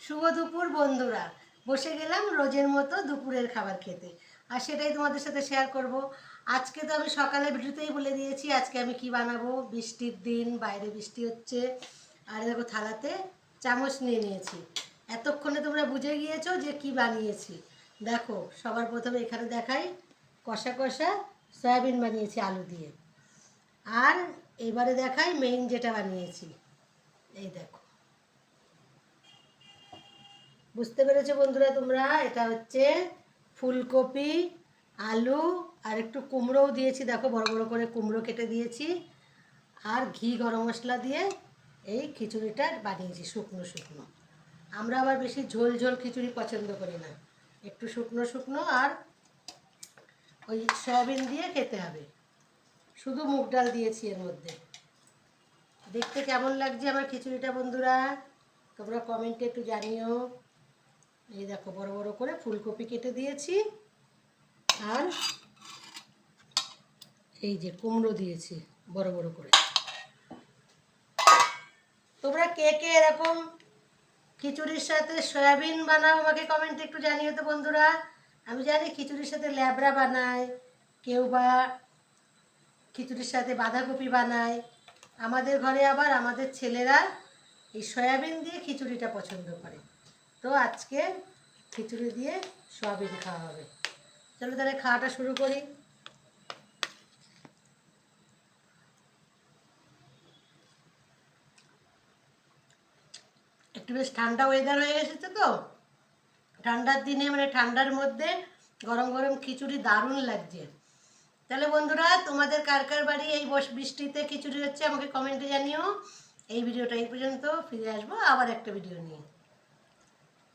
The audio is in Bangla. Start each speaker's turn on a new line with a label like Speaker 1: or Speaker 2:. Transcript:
Speaker 1: শুভ দুপুর বন্ধুরা, বসে গেলাম রোজের মতো দুপুরের খাবার খেতে। আর সেটাই তোমাদের সাথে শেয়ার করব। আজকে তো আমি সকালে ভিডিওতেই বলে দিয়েছি আজকে আমি কি বানাবো। বৃষ্টির দিন, বাইরে বৃষ্টি হচ্ছে। আর দেখো থালাতে চামচ নিয়ে নিয়েছি। এতক্ষণে তোমরা বুঝে গিয়েছো যে কি বানিয়েছি। দেখো সবার প্রথমে এখানে দেখাই, কষা কষা সয়াবিন বানিয়েছি আলু দিয়ে। আর এবারে দেখাই মেইন যেটা বানিয়েছি, এই দেখো। বুঝতে পেরেছো বন্ধুরা তোমরা? এটা হচ্ছে ফুলকপি, আলু আর একটু কুমড়োও দিয়েছি। দেখো বড় বড় করে কুমড়ো কেটে দিয়েছি। আর ঘি গরম মশলা দিয়ে এই খিচুড়িটা বানিয়েছি শুকনো শুকনো। আমরা আবার বেশি ঝোল ঝোল খিচুড়ি পছন্দ করি না, একটু শুকনো শুকনো। আর ওই সয়াবিন দিয়ে খেতে হবে। শুধু মুগ ডাল দিয়েছি এর মধ্যে। দেখতে কেমন লাগছে আমার খিচুড়িটা বন্ধুরা? তোমরা কমেন্টে একটু জানিও। এই দেখো বড় বড় করে ফুলকপি কেটে দিয়েছি। আর এই যে কুমড়ো দিয়েছি বড় বড় করে। তোমরা কে কে এরকম খিচুড়ির সাথে সয়াবিন বানাও আমাকে কমেন্টে একটু জানিও তো বন্ধুরা। আমি জানি খিচুড়ির সাথে ল্যাবড়া বানায়, কেউ বা খিচুড়ির সাথে বাঁধাকপি বানায়। আমাদের ঘরে আবার আমাদের ছেলেরা এই সয়াবিন দিয়ে খিচুড়িটা পছন্দ করে। তো আজকে খিচুড়ি দিয়ে সয়াবিন খাওয়া হবে। চলো তাহলে খাওয়াটা শুরু করি। একটু বেশ ঠান্ডা ওয়েদার হয়ে এসেছে তো, ঠান্ডার দিনে মানে ঠান্ডার মধ্যে গরম গরম খিচুড়ি দারুণ লাগছে। তাহলে বন্ধুরা তোমাদের কার কার বাড়ি এই বৃষ্টিতে খিচুড়ি হচ্ছে আমাকে কমেন্টে জানিও। এই ভিডিওটা এই পর্যন্ত, ফিরে আসবো আবার একটা ভিডিও নিয়ে।